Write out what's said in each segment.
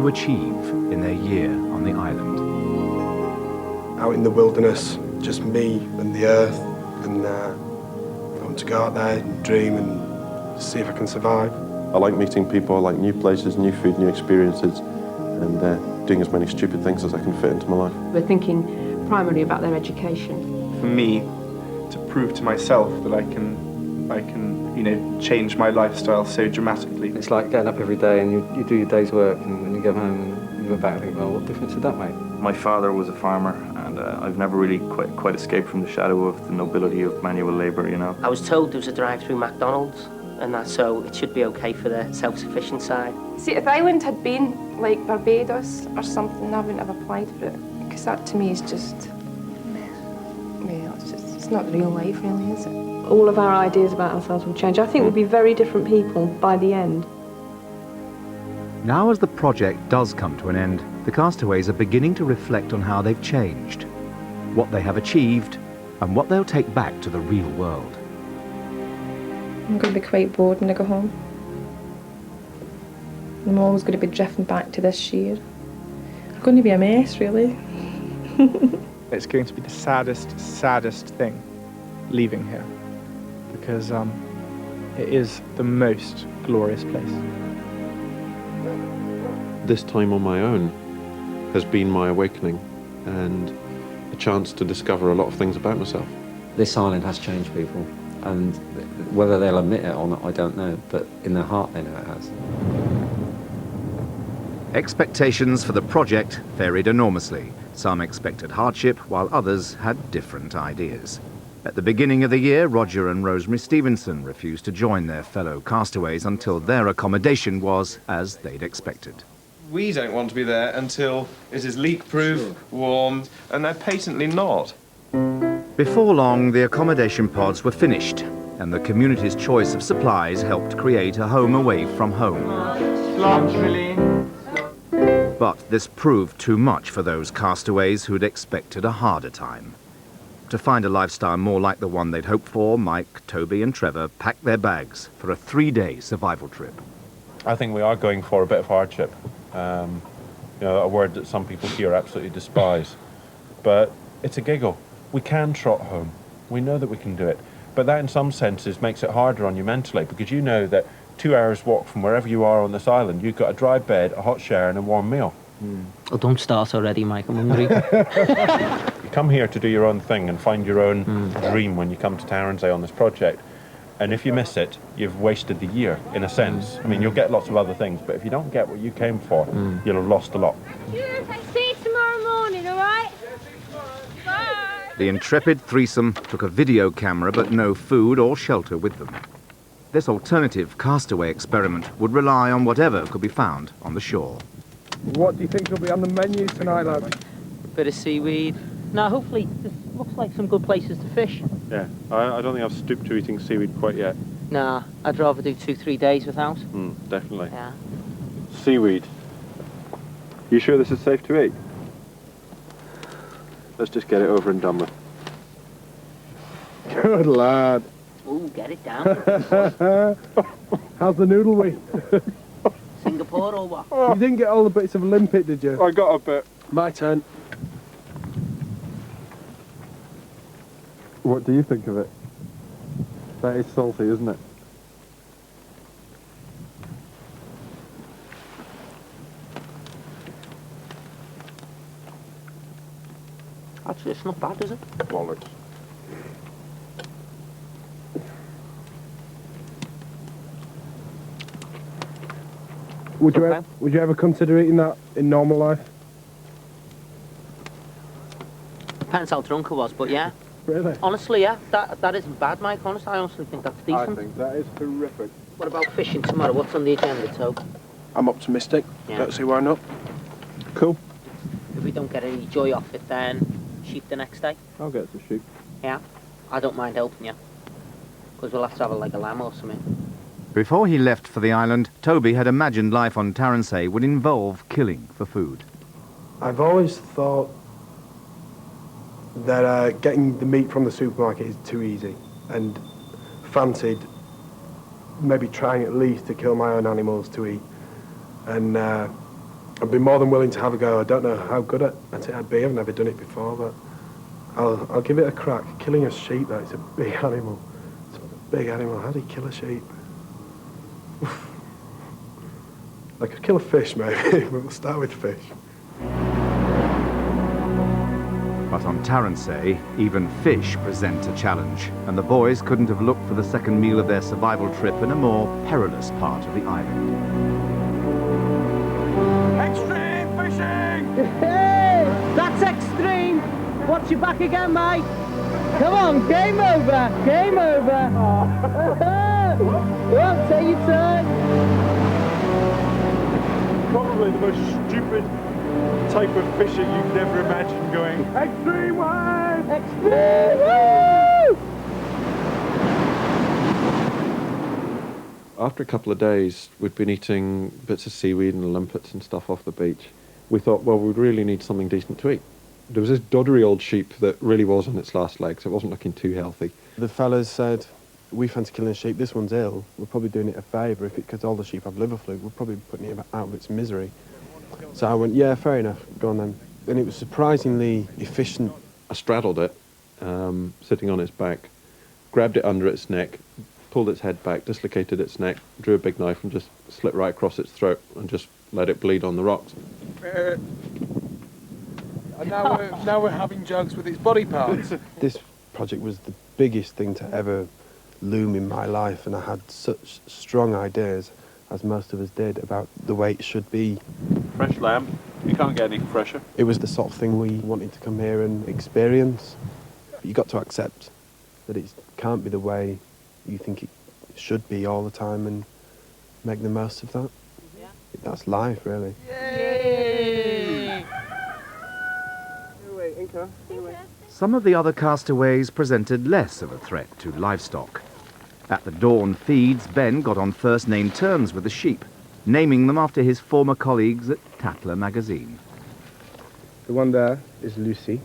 to achieve in their year on the island. Out in the wilderness, just me and the earth, and I want to go out there and dream and see if I can survive. I like meeting people, I like new places, new food, new experiences, and doing as many stupid things as I can fit into my life. We're thinking primarily about their education. For me, to prove to myself that I can, change my lifestyle so dramatically. It's like getting up every day and you do your day's work, and when you go home and you go back and think, well, what difference did that make? My father was a farmer, and I've never really quite escaped from the shadow of the nobility of manual labour, you know. I was told there was a drive-through McDonald's, and that so it should be okay for the self-sufficient side. See, if the island had been like Barbados or something, I wouldn't have applied for it, because that to me is just, it's not real life really, is it? All of our ideas about ourselves will change. I think we'll be very different people by the end. Now as the project does come to an end, the castaways are beginning to reflect on how they've changed, what they have achieved, and what they'll take back to the real world. I'm going to be quite bored when I go home. I'm always going to be drifting back to this year. I'm going to be a mess, really. It's going to be the saddest thing leaving here, because it is the most glorious place. This time on my own has been my awakening and a chance to discover a lot of things about myself. This island has changed people, and whether they'll admit it or not, I don't know, but in their heart they know it has. Expectations for the project varied enormously. Some expected hardship, while others had different ideas. At the beginning of the year, Roger and Rosemary Stevenson refused to join their fellow castaways until their accommodation was as they'd expected. We don't want to be there until it is leak-proof, warm, and they're patently not. Before long, the accommodation pods were finished, and the community's choice of supplies helped create a home away from home. But this proved too much for those castaways who'd expected a harder time. To find a lifestyle more like the one they'd hoped for, Mike, Toby and Trevor packed their bags for a 3-day survival trip. I think we are going for a bit of hardship. A word that some people here absolutely despise. But it's a giggle. We can trot home. We know that we can do it. But that in some senses makes it harder on you mentally, because you know that 2 hours walk from wherever you are on this island, you've got a dry bed, a hot shower and a warm meal. Oh, don't start already, Mike, I'm hungry. You come here to do your own thing and find your own dream when you come to Tarnsay on this project. And if you miss it, you've wasted the year, in a sense. I mean, you'll get lots of other things, but if you don't get what you came for, you'll have lost a lot. See you tomorrow morning, all right? Bye. The intrepid threesome took a video camera but no food or shelter with them. This alternative castaway experiment would rely on whatever could be found on the shore. What do you think will be on the menu tonight, lad? Bit of seaweed. Now, hopefully, this looks like some good places to fish. Yeah, I don't think I've stooped to eating seaweed quite yet. Nah, I'd rather do 2-3 days without. Definitely. Yeah. Seaweed. You sure this is safe to eat? Let's just get it over and done with. Good lad. Ooh, get it down. How's the noodle weight? Singapore or what? You didn't get all the bits of limpet, did you? I got a bit. My turn. What do you think of it? That is salty, isn't it? Actually, it's not bad, is it? Bollocks. Would you ever consider eating that in normal life? Depends how drunk I was, but yeah. Really? Honestly, yeah, that isn't bad, Mike. Honestly, I honestly think that's decent. I think that is horrific. What about fishing tomorrow? What's on the agenda, Tobe? I'm optimistic. Yeah. Don't see why not. Cool. If we don't get any joy off it, then sheep the next day. I'll get to sheep. Yeah, I don't mind helping you. Because we'll have to have like a lamb or something. Before he left for the island, Toby had imagined life on Tarnsay would involve killing for food. I've always thought that getting the meat from the supermarket is too easy, and fancied maybe trying at least to kill my own animals to eat. And I'd be more than willing to have a go. I don't know how good at it I'd be. I've never done it before, but I'll give it a crack. Killing a sheep, though, it's a big animal. It's a big animal. How do you kill a sheep? I could kill a fish, maybe, but we'll start with fish. But on Taransay, even fish present a challenge, and the boys couldn't have looked for the second meal of their survival trip in a more perilous part of the island. Extreme fishing! Hey, that's extreme! Watch your back again, mate! Come on, game over! Game over! Well, take your turn! Probably the most stupid type of fishing you've never imagined going, extreme wave! Extreme wave! After a couple of days, we'd been eating bits of seaweed and limpets and stuff off the beach. We thought, well, we'd really need something decent to eat. There was this doddery old sheep that really was on its last legs. It wasn't looking too healthy. The fellas said, we fancy killing a sheep. This one's ill. We're probably doing it a favour because all the sheep have liver flu. We're probably putting it out of its misery. So I went, yeah, fair enough. Go on then. And it was surprisingly efficient. I straddled it, sitting on its back, grabbed it under its neck, pulled its head back, dislocated its neck, drew a big knife and just slit right across its throat and just let it bleed on the rocks. And now we're having jugs with its body parts. This project was the biggest thing to ever loom in my life, and I had such strong ideas, as most of us did, about the way it should be. Fresh lamb. You can't get any fresher. It was the sort of thing we wanted to come here and experience. But you got to accept that it can't be the way you think it should be all the time and make the most of that. Yeah. That's life, really. Yay! Some of the other castaways presented less of a threat to livestock. At the dawn feeds, Ben got on first-name terms with the sheep, naming them after his former colleagues at Tatler magazine. The one there is Lucy.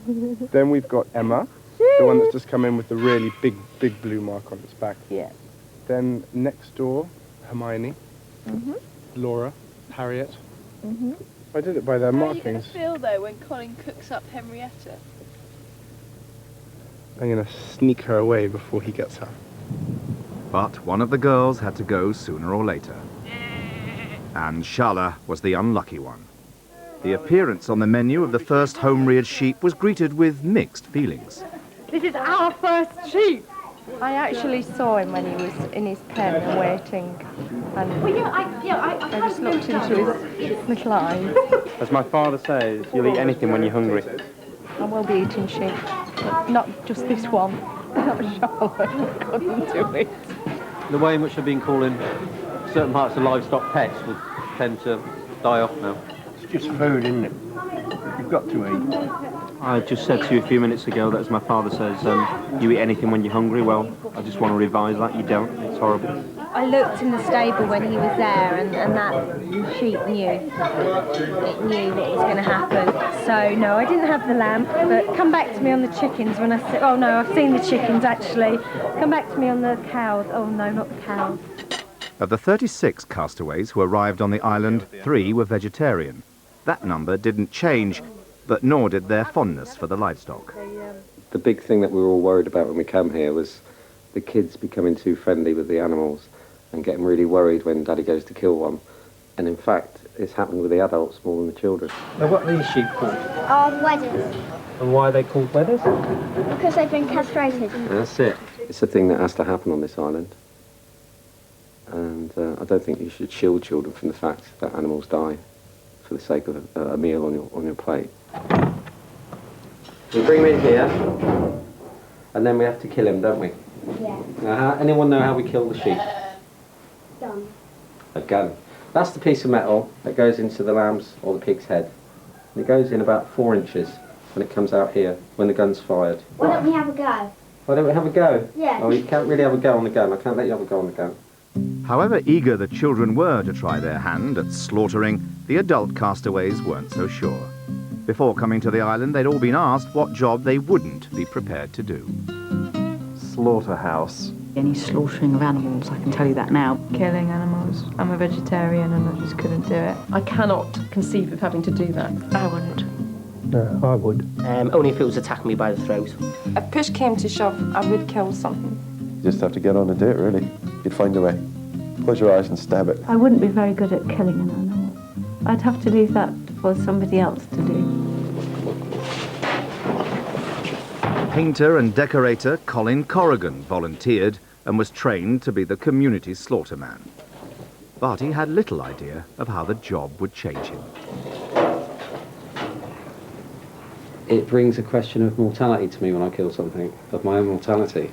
Then we've got Emma, the one that's just come in with the really big blue mark on its back. Yeah. Then next door, Hermione, Laura, Harriet. I did it by their markings. How are you going to feel, though, when Colin cooks up Henrietta? I'm going to sneak her away before he gets her. But one of the girls had to go sooner or later. And Shala was the unlucky one. The appearance on the menu of the first home-reared sheep was greeted with mixed feelings. This is our first sheep! I actually saw him when he was in his pen waiting, and I just looked into his little eyes. As my father says, you'll eat anything when you're hungry. I will be eating sheep, but not just this one. Not Charlotte, I couldn't do it. The way in which I've been calling certain parts of livestock pets will tend to die off now. It's just food, isn't it? You've got to eat. I just said to you a few minutes ago that, as my father says, you eat anything when you're hungry. Well, I just want to revise that. You don't. It's horrible. I looked in the stable when he was there, and that sheep knew. It knew what was going to happen. So, no, I didn't have the lamb, but come back to me on the chickens when I said... Oh, no, I've seen the chickens, actually. Come back to me on the cows. Oh, no, not the cows. Of the 36 castaways who arrived on the island, 3 were vegetarian. That number didn't change, but nor did their fondness for the livestock. The big thing that we were all worried about when we came here was the kids becoming too friendly with the animals and getting really worried when Daddy goes to kill one. And in fact, it's happened with the adults more than the children. Now, what are these sheep called? Wedders. And why are they called wedders? Because they've been castrated. That's it. It's a thing that has to happen on this island. And I don't think you should shield children from the fact that animals die for the sake of a meal on your plate. We bring him in here, and then we have to kill him, don't we? Yeah. Now, anyone know how we kill the sheep? Gun. A gun. That's the piece of metal that goes into the lamb's or the pig's head. And it goes in about 4 inches when it comes out here, when the gun's fired. Why don't we have a go? Why don't we have a go? Yeah. Oh, you can't really have a go on the gun. I can't let you have a go on the gun. However eager the children were to try their hand at slaughtering, the adult castaways weren't so sure. Before coming to the island, they'd all been asked what job they wouldn't be prepared to do. Slaughterhouse. Any slaughtering of animals, I can tell you that now. Killing animals. because I'm a vegetarian and I just couldn't do it. I cannot conceive of having to do that. I wouldn't. No, I would. Only if it was attacking me by the throat. If push came to shove, I would kill something. You just have to get on and do it, really. You'd find a way. Close your eyes and stab it. I wouldn't be very good at killing an animal. I'd have to leave that for somebody else to do. Painter and decorator Colin Corrigan volunteered and was trained to be the community slaughterman. But he had little idea of how the job would change him. It brings a question of mortality to me when I kill something, of my own mortality.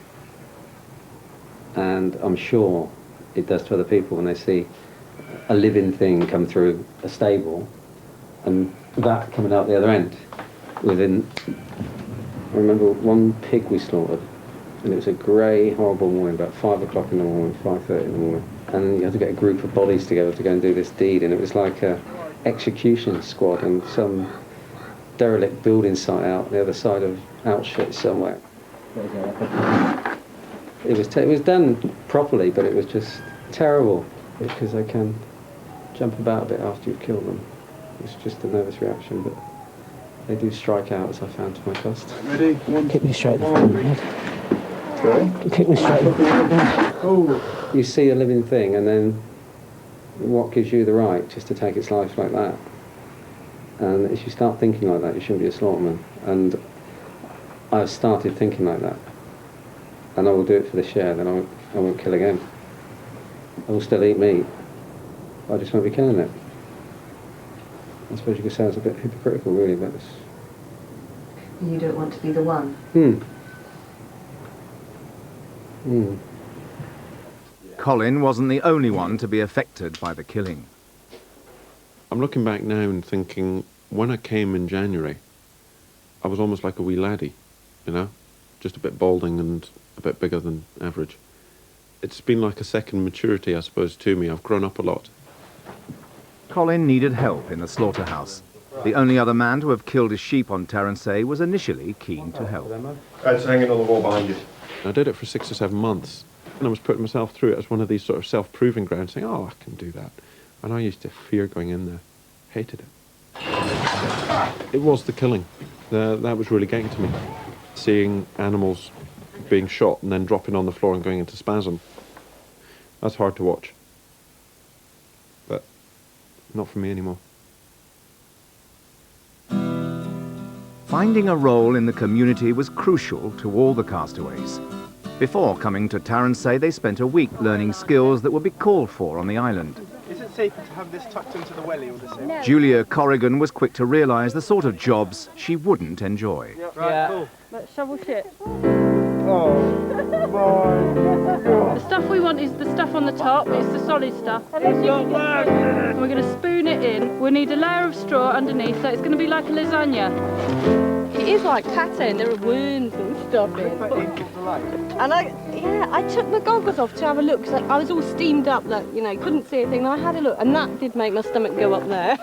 And I'm sure it does to other people when they see a living thing come through a stable and that coming out the other end. I remember one pig we slaughtered, and it was a grey, horrible morning, about 5 o'clock in the morning, 5:30 in the morning. And you had to get a group of bodies together to go and do this deed, and it was like a execution squad in some derelict building site out the other side of Auschwitz somewhere. It was done properly, but it was just terrible, because they can jump about a bit after you've killed them. It's just a nervous reaction, but they do strike out, as I found to my cost. Ready? Kick me straight in the front of the head. Sorry? Kick me straight in the front of the head. Oh. You see a living thing, and then what gives you the right just to take its life like that? And if you start thinking like that, you shouldn't be a slaughterman. And I've started thinking like that. And I will do it for the share, then I won't kill again. I will still eat meat. I just won't be killing it. I suppose you could say it's a bit hypocritical, really, but it's... You don't want to be the one? Colin wasn't the only one to be affected by the killing. I'm looking back now and thinking, when I came in January, I was almost like a wee laddie, you know? Just a bit balding and a bit bigger than average. It's been like a second maturity, I suppose, to me. I've grown up a lot. Colin needed help in the slaughterhouse. The only other man to have killed his sheep on Taransay was initially keen to help. It's hanging on the wall behind you. I did it for 6 or 7 months, and I was putting myself through it as one of these sort of self-proving grounds, saying, oh, I can do that. And I used to fear going in there. Hated it. It was the killing. That was really getting to me. Seeing animals being shot and then dropping on the floor and going into spasm. That's hard to watch. But not for me anymore. Finding a role in the community was crucial to all the castaways. Before coming to Taransay, they spent a week learning skills that would be called for on the island. Is it safer to have this tucked into the welly or the No. Julia Corrigan was quick to realise the sort of jobs she wouldn't enjoy. Right, cool. Let's shovel shit. Oh, The stuff we want is the stuff on the top, it's the solid stuff. it's not working. We're going to spoon it in. We need a layer of straw underneath, so it's going to be like a lasagna. It is like pattern, there are worms and stuff in. And I took my goggles off to have a look, because I was all steamed up that, couldn't see a thing. And I had a look, and that did make my stomach go up there.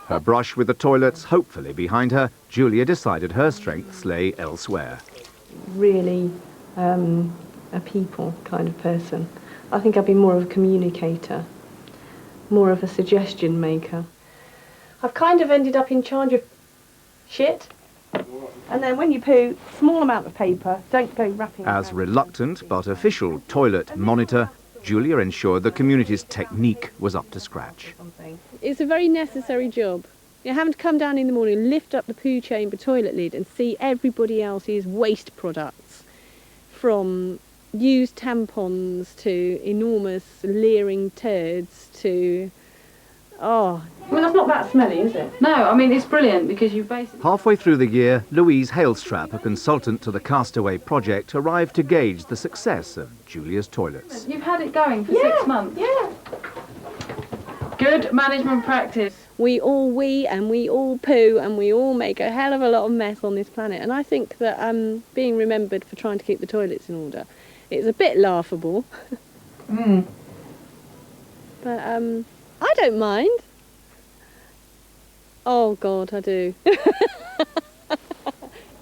Her brush with the toilets hopefully behind her, Julia decided her strengths lay elsewhere. Really a people kind of person. I think I'd be more of a communicator, more of a suggestion maker. I've kind of ended up in charge of shit. And then when you poo, small amount of paper, don't go wrapping it As around. reluctant but official toilet monitor, Julia ensured the community's technique was up to scratch. It's a very necessary job. You're having to come down in the morning, lift up the poo chamber toilet lid and see everybody else's waste products, from used tampons to enormous leering turds to... Oh. I mean, that's not that smelly, is it? No, I mean, it's brilliant because you basically... Halfway through the year, Louise Hailstrap, a consultant to the Castaway project, arrived to gauge the success of Julia's toilets. You've had it going for 6 months? Yeah. Good management practice. We all wee and we all poo and we all make a hell of a lot of mess on this planet. And I think that being remembered for trying to keep the toilets in order, it's a bit laughable. But I don't mind. Oh God, I do.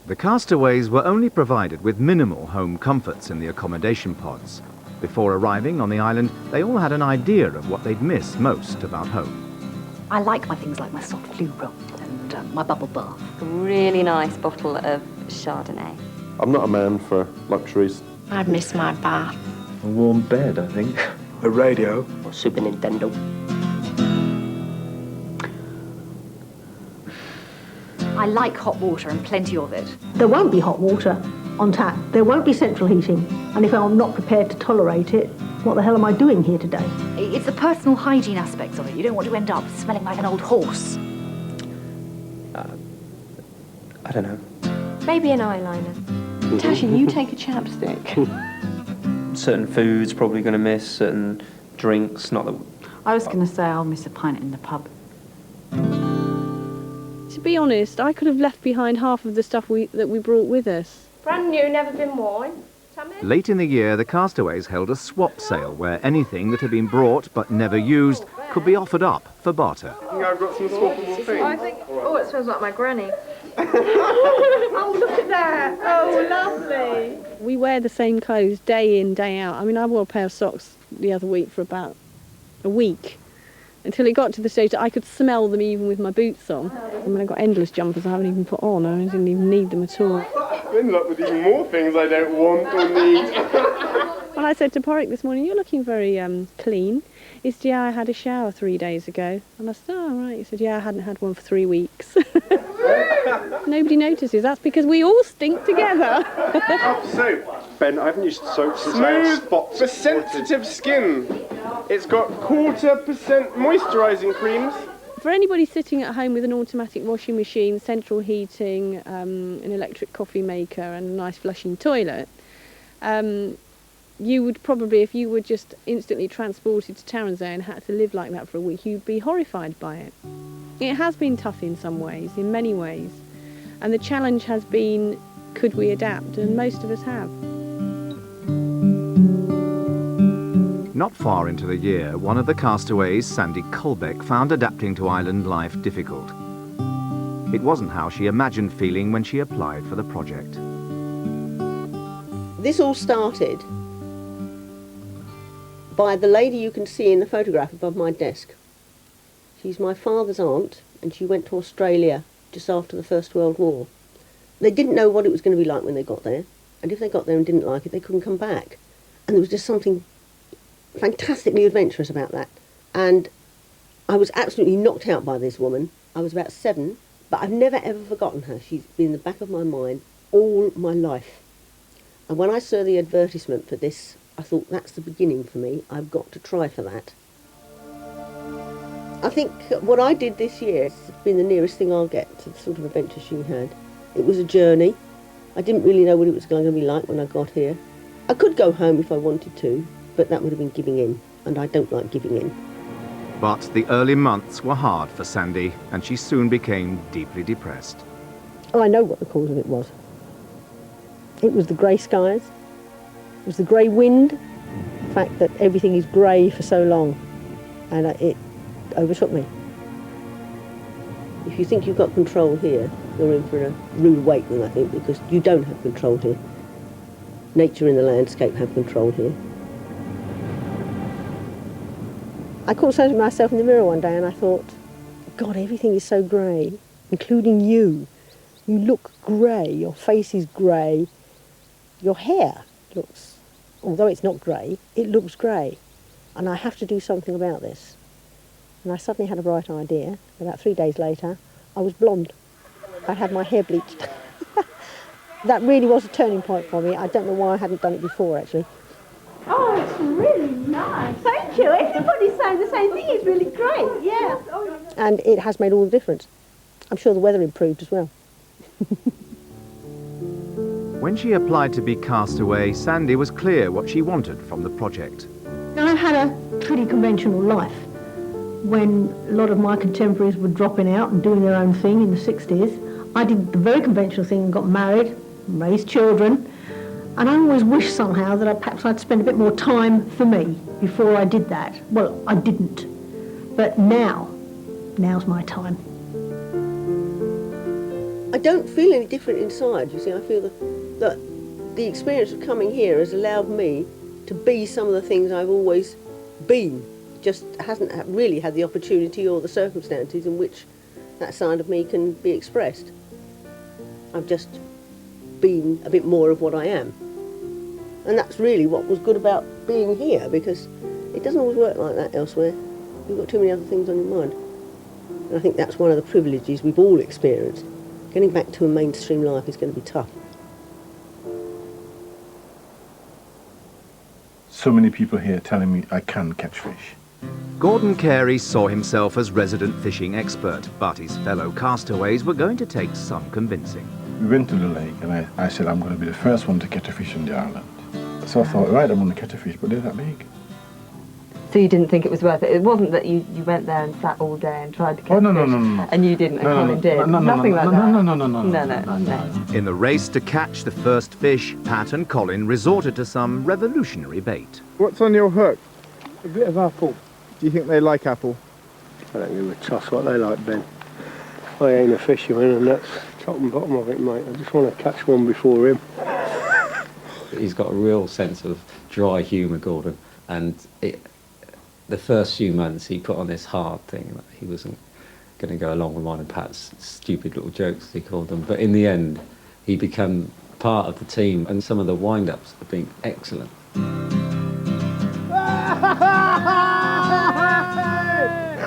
The castaways were only provided with minimal home comforts in the accommodation pods. Before arriving on the island, they all had an idea of what they'd miss most about home. I like my things like my soft blue roll and my bubble bath. A really nice bottle of Chardonnay. I'm not a man for luxuries. I'd miss my bath. A warm bed, I think. A radio. Or Super Nintendo. I like hot water and plenty of it. There won't be hot water on tap. There won't be central heating. And if I'm not prepared to tolerate it, what the hell am I doing here today? It's the personal hygiene aspects of it. You don't want to end up smelling like an old horse. I don't know. Maybe an eyeliner. Tasha, you take a chapstick. Certain foods probably going to miss, certain drinks, not that... I was going to say I'll miss a pint in the pub. To be honest, I could have left behind half of the stuff that we brought with us. Brand new, never been worn. Late in the year, the Castaways held a swap sale where anything that had been brought but never used could be offered up for barter. I've got some swappable things. I think, oh, it smells like my granny. Oh, look at that. Oh, lovely. We wear the same clothes day in, day out. I mean, I wore a pair of socks the other week for about a week until it got to the stage that I could smell them even with my boots on. I mean, I've got endless jumpers I haven't even put on. I didn't even need them at all. I ended up with even more things I don't want or need. Well, I said to Porrick this morning, you're looking very clean. He said, yeah, I had a shower 3 days ago. And I said, oh, right. He said, yeah, I hadn't had one for 3 weeks. Nobody notices. That's because we all stink together. Soap. Ben, I haven't used soap since I Smooth had spots. for sensitive skin. It's got 0.25% moisturising creams. For anybody sitting at home with an automatic washing machine, central heating, an electric coffee maker and a nice flushing toilet, you would probably, if you were just instantly transported to Tarrant's and had to live like that for a week, you'd be horrified by it. It has been tough in some ways, in many ways. And the challenge has been, could we adapt? And most of us have. Not far into the year, one of the castaways, Sandy Colbeck, found adapting to island life difficult. It wasn't how she imagined feeling when she applied for the project. This all started by the lady you can see in the photograph above my desk. She's my father's aunt, and she went to Australia just after the First World War. They didn't know what it was going to be like when they got there, and if they got there and didn't like it, they couldn't come back. And there was just something fantastically adventurous about that. And I was absolutely knocked out by this woman. I was about 7, but I've never ever forgotten her. She's been in the back of my mind all my life. And when I saw the advertisement for this, I thought, that's the beginning for me. I've got to try for that. I think what I did this year has been the nearest thing I'll get to the sort of adventure she had. It was a journey. I didn't really know what it was going to be like when I got here. I could go home if I wanted to, but that would have been giving in, and I don't like giving in. But the early months were hard for Sandy, and she soon became deeply depressed. Oh, I know what the cause of it was. It was the grey skies. It was the grey wind. The fact that everything is grey for so long. And it overtook me. If you think you've got control here, you're in for a rude awakening, I think, because you don't have control here. Nature and the landscape have control here. I caught sight of myself in the mirror one day and I thought, God, everything is so grey, including you. You look grey, your face is grey, your hair looks, although it's not grey, it looks grey. And I have to do something about this. And I suddenly had a bright idea. About 3 days later, I was blonde. I had my hair bleached. That really was a turning point for me. I don't know why I hadn't done it before, actually. Oh, it's really nice. Thank you. Everybody's saying the same thing. It's really great. Yeah. And it has made all the difference. I'm sure the weather improved as well. When she applied to be Castaway, Sandy was clear what she wanted from the project. I've had a pretty conventional life. When a lot of my contemporaries were dropping out and doing their own thing in the 60s, I did the very conventional thing and got married, raised children, and I always wished somehow that perhaps I'd spend a bit more time for me before I did that. Well, I didn't. But now's my time. I don't feel any different inside, you see. I feel that the experience of coming here has allowed me to be some of the things I've always been. Just hasn't really had the opportunity or the circumstances in which that side of me can be expressed. I've just been a bit more of what I am. And that's really what was good about being here, because it doesn't always work like that elsewhere. You've got too many other things on your mind. And I think that's one of the privileges we've all experienced. Getting back to a mainstream life is going to be tough. So many people here telling me I can catch fish. Gordon Carey saw himself as resident fishing expert, but his fellow castaways were going to take some convincing. We went to the lake and I said I'm going to be the first one to catch a fish on the island. So I thought, right, I'm going to catch a fish, but they're that big. So you didn't think it was worth it? It wasn't that you went there and sat all day and tried to catch no, fish, and you didn't, and Colin did? Nothing like that? No. In the race to catch the first fish, Pat and Colin resorted to some revolutionary bait. What's on your hook? A bit of apple. Do you think they like apple? I don't give a toss what they like, Ben. I ain't a fisherman, and that's top and bottom of it, mate. I just want to catch one before him. He's got a real sense of dry humour, Gordon, and the first few months he put on this hard thing that he wasn't going to go along with mine and Pat's stupid little jokes, as he called them. But in the end, he became part of the team, and some of the wind-ups have been excellent.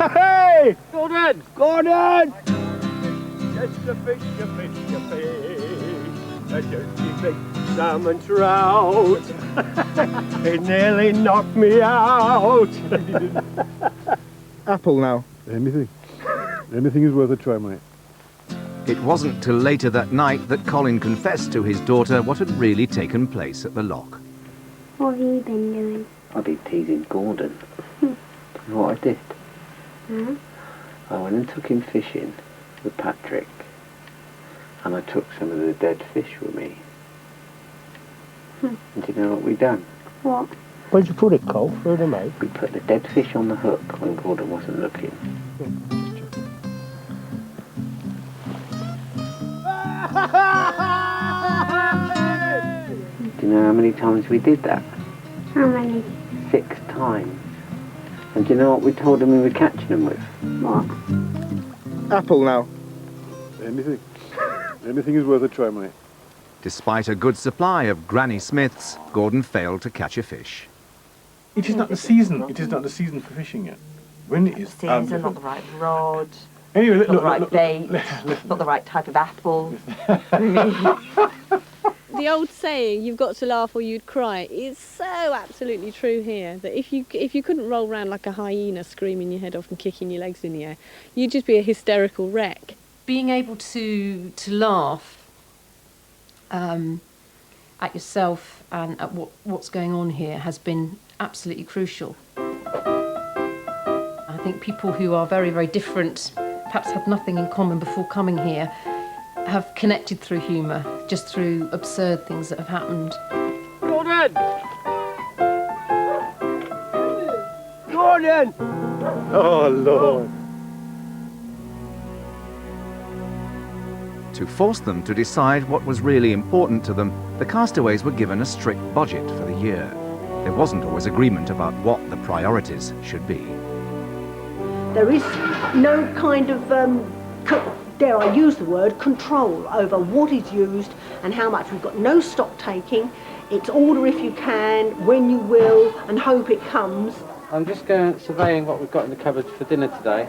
Hey! Gordon! Gordon! Just a fish, a fish, a fish. A dirty big salmon trout. It nearly knocked me out. Apple now. Anything. Anything is worth a try, mate. It wasn't till later that night that Colin confessed to his daughter what had really taken place at the loch. What have you been doing? I've been teasing Gordon. You know what I did? Hmm? I went and took him fishing with Patrick, and I took some of the dead fish with me. And do you know what we done? What? Where'd you put it, Cole? Through the mate? We put the dead fish on the hook when Gordon wasn't looking. Do you know how many times we did that? How many? 6 times. And do you know what we told them we were catching them with? What? Apple now. Anything. Anything is worth a try, mate. Despite a good supply of Granny Smiths, Gordon failed to catch a fish. It is not the season. It is not the season for fishing yet. When it is... Season, not the right rod, Anyway, not the right bait, not the right type of apple. The old saying, "You've got to laugh or you'd cry," is so absolutely true here. That if you couldn't roll around like a hyena, screaming your head off and kicking your legs in the air, you'd just be a hysterical wreck. Being able to laugh at yourself and at what's going on here has been absolutely crucial. I think people who are very, very different, perhaps had nothing in common before coming here, have connected through humour, just through absurd things that have happened. Gordon! Gordon! Oh, Lord. To force them to decide what was really important to them, the castaways were given a strict budget for the year. There wasn't always agreement about what the priorities should be. There is no kind of, dare I use the word, control over what is used and how much. We've got no stock taking. It's order if you can, when you will, and hope it comes. I'm just going surveying what we've got in the cupboard for dinner today.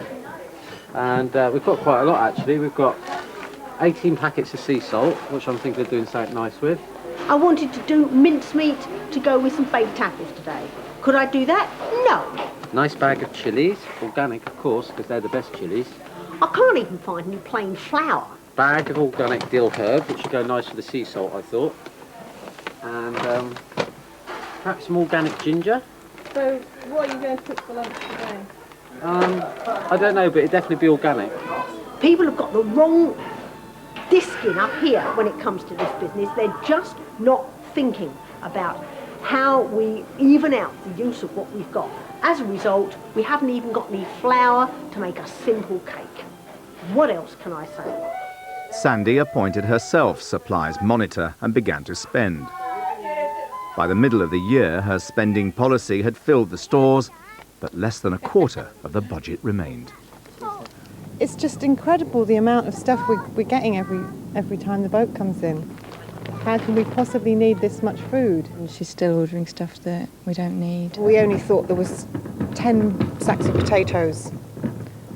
And we've got quite a lot, actually. We've got 18 packets of sea salt, which I'm thinking of doing something nice with. I wanted to do mincemeat to go with some baked apples today. Could I do that? No. Nice bag of chilies, organic of course, because they're the best chilies. I can't even find any plain flour. Bag of organic dill herb, which would go nice with the sea salt, I thought. And perhaps some organic ginger. So, what are you going to cook for lunch today? I don't know, but it'd definitely be organic. People have got the wrong discing up here when it comes to this business. They're just not thinking about how we even out the use of what we've got. As a result, we haven't even got any flour to make a simple cake. What else can I say? Sandy appointed herself supplies monitor and began to spend. By the middle of the year, her spending policy had filled the stores, but less than a quarter of the budget remained. It's just incredible the amount of stuff we're getting every time the boat comes in. How can we possibly need this much food? And she's still ordering stuff that we don't need. We only thought there was 10 sacks of potatoes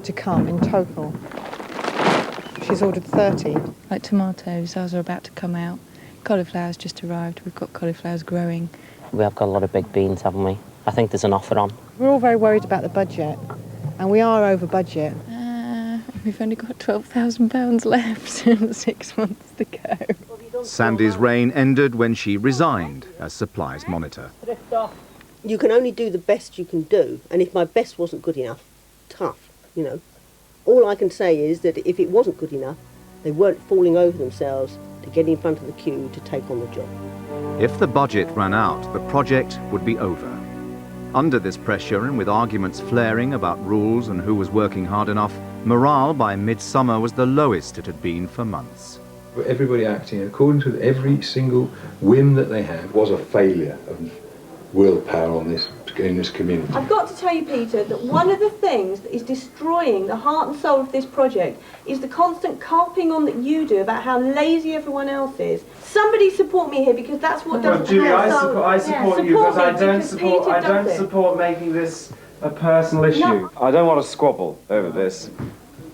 to come in total. She's ordered 30. Like tomatoes, those are about to come out. Cauliflower's just arrived. We've got cauliflowers growing. We have got a lot of big beans, haven't we? I think there's an offer on. We're all very worried about the budget, and we are over budget. We've only got £12,000 left and 6 months to go. Sandy's reign ended when she resigned as supplies monitor. You can only do the best you can do, and if my best wasn't good enough, tough, you know. All I can say is that if it wasn't good enough, they weren't falling over themselves to get in front of the queue to take on the job. If the budget ran out, the project would be over. Under this pressure and with arguments flaring about rules and who was working hard enough, morale by midsummer was the lowest it had been for months. Everybody acting according to every single whim that they had was a failure of willpower in this community. I've got to tell you, Peter, that one of the things that is destroying the heart and soul of this project is the constant carping on that you do about how lazy everyone else is. Somebody support me here, because that's what doesn't Julie, help. I support you, because I don't support making this a personal issue. No. I don't want to squabble over this.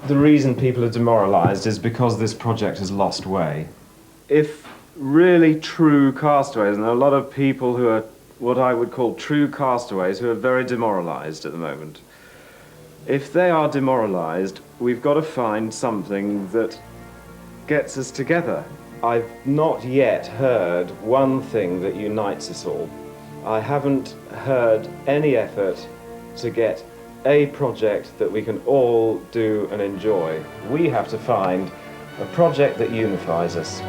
The reason people are demoralised is because this project has lost way. If really true castaways, and there are a lot of people who are what I would call true castaways who are very demoralised at the moment, if they are demoralised, we've got to find something that gets us together. I've not yet heard one thing that unites us all. I haven't heard any effort to get a project that we can all do and enjoy. We have to find a project that unifies us.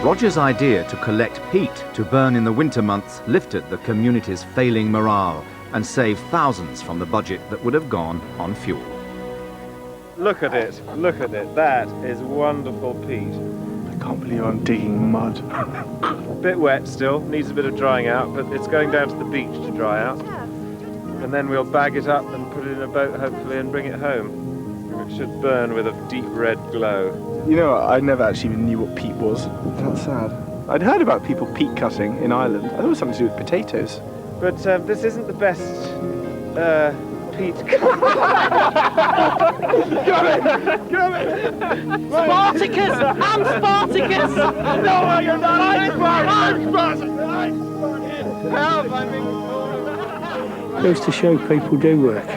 Roger's idea to collect peat to burn in the winter months lifted the community's failing morale and saved thousands from the budget that would have gone on fuel. Look at it, that is wonderful peat. I can't believe I'm digging mud. Bit wet still, needs a bit of drying out, but it's going down to the beach to dry out. And then we'll bag it up and put it in a boat, hopefully, and bring it home. It should burn with a deep red glow. You know, I never actually even knew what peat was. That's sad. I'd heard about people peat cutting in Ireland. I thought it was something to do with potatoes. But this isn't the best peat. Come in! Spartacus! I'm Spartacus! No, you're not! I'm Spartacus! Help! I'm being... Goes to show people do work.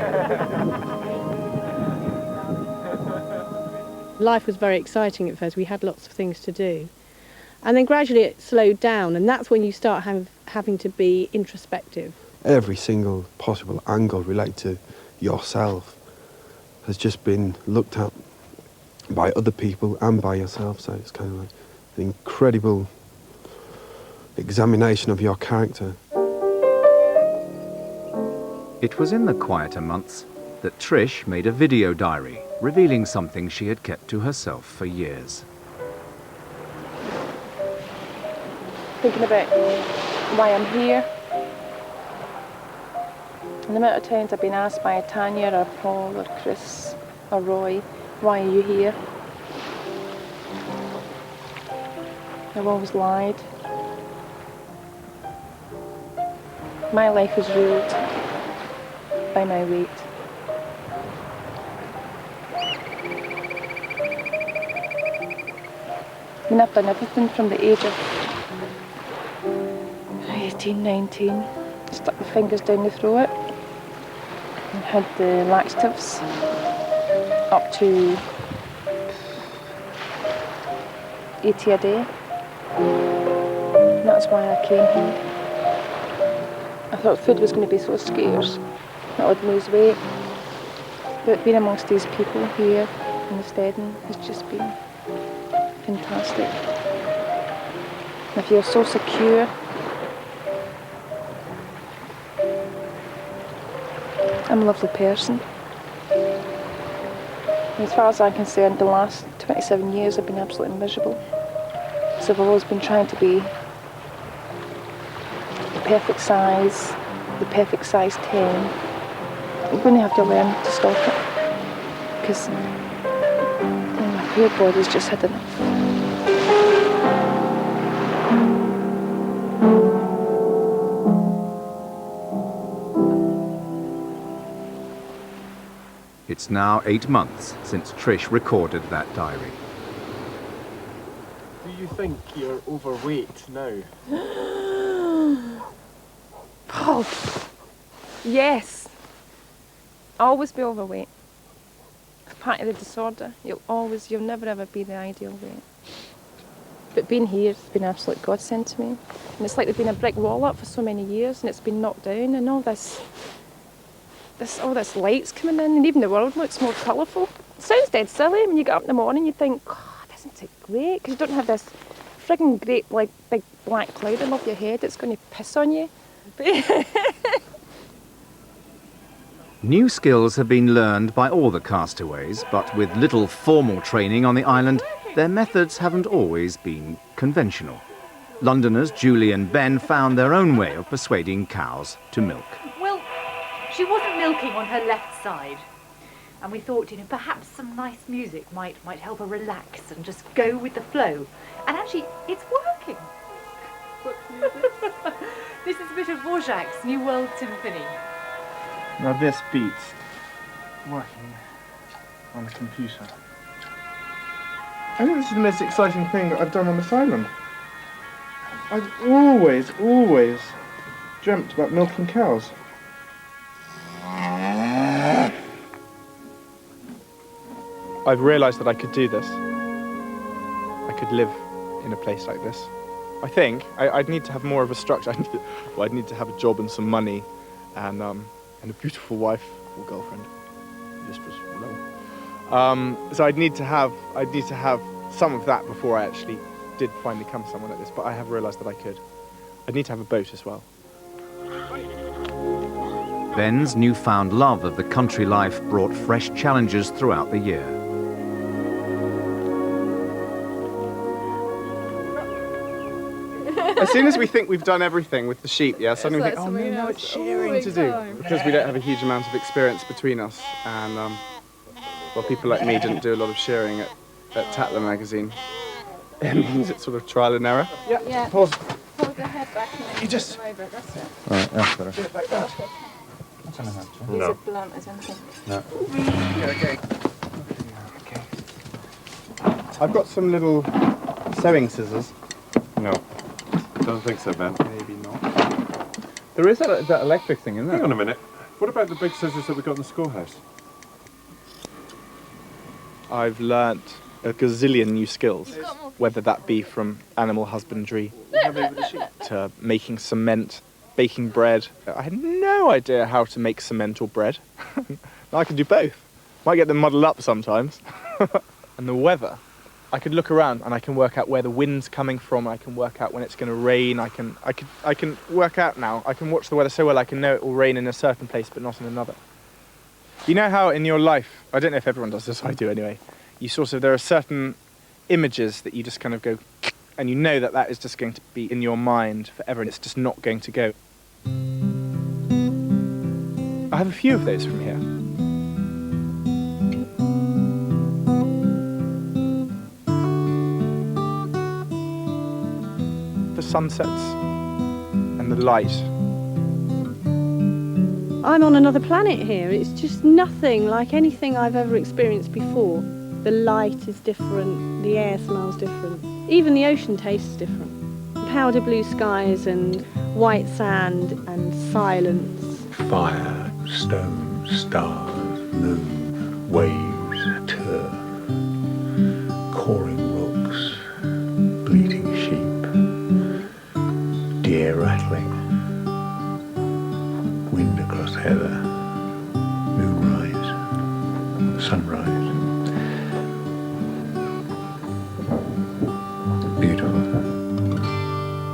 Life was very exciting at first. We had lots of things to do. And then gradually it slowed down, and that's when you start having to be introspective. Every single possible angle related to yourself has just been looked at by other people and by yourself, so it's kind of like an incredible examination of your character. It was in the quieter months that Trish made a video diary, revealing something she had kept to herself for years. Thinking about why I'm here. And the amount of times I've been asked by Tanya or Paul or Chris or Roy, why are you here? I've always lied. My life is ruled by my weight. I mean, I've done everything from the age of 18, 19. Stuck my fingers down the throat and had the laxatives up to 80 a day. And that's why I came here. I thought food was going to be so scarce that I would lose weight. But being amongst these people here in the steading has just been fantastic. I feel so secure. I'm a lovely person. As far as I'm concerned, the last 27 years I've been absolutely miserable. So I've always been trying to be perfect size, the perfect size tame. You're going to have to learn to stop it, because my poor body's just had enough. It's now 8 months since Trish recorded that diary. Do you think you're overweight now? Oh, yes. Always be overweight. It's part of the disorder. You'll never ever be the ideal weight. But being here has been an absolute godsend to me. And it's like there's been a brick wall up for so many years and it's been knocked down, and all this light's coming in, and even the world looks more colourful. It sounds dead silly. When you get up in the morning, you think, God, isn't it great? Because you don't have this frigging great, like, big black cloud above your head that's going to piss on you. New skills have been learned by all the castaways, but with little formal training on the island, their methods haven't always been conventional. Londoners Julie and Ben found their own way of persuading cows to milk. Well, she wasn't milking on her left side, and we thought, you know, perhaps some nice music might help her relax and just go with the flow. And actually, it's working. This is a bit of Dvorak's New World Symphony. Now this beats working on the computer. I think this is the most exciting thing that I've done on this island. I've always dreamt about milking cows. I've realised that I could do this. I could live in a place like this. I think I'd need to have more of a structure. I'd need to have a job and some money, and a beautiful wife or girlfriend. So I'd need to have some of that before I actually did finally come somewhere like this. But I have realised that I could. I'd need to have a boat as well. Ben's newfound love of the country life brought fresh challenges throughout the year. As soon as we think we've done everything with the sheep, yeah, suddenly we think, oh no, now it's shearing to do. Because we don't have a huge amount of experience between us, and well, people like me didn't do a lot of shearing at Tatler magazine. It means it's sort of trial and error. Yeah. Pause. Hold the head back and You just... over. That's it. Right, that's better. Do it like that. Is it blunt as anything? No. Okay. I've got some little sewing scissors. No. Don't think so, Ben. Maybe not. There is that electric thing, isn't there? Hang on a minute. What about the big scissors that we got in the schoolhouse? I've learnt a gazillion new skills, whether that be from animal husbandry to making cement, baking bread. I had no idea how to make cement or bread. Now I can do both. Might get them muddled up sometimes. And the weather. I could look around and I can work out where the wind's coming from. I can work out when it's going to rain. I can work out now. I can watch the weather so well I can know it will rain in a certain place but not in another. You know how in your life, I don't know if everyone does this, I do anyway, there are certain images that you just kind of go, and you know that is just going to be in your mind forever and it's just not going to go. I have a few of those from here. The sunsets and the light. I'm on another planet here. It's just nothing like anything I've ever experienced before. The light is different, the air smells different, even the ocean tastes different. Powder blue skies and white sand and silence. Fire, stone, stars, moon, waves, turf, cawing rooks, bleating sheep, deer rattling, wind across heather, moonrise, sunrise. Beautiful.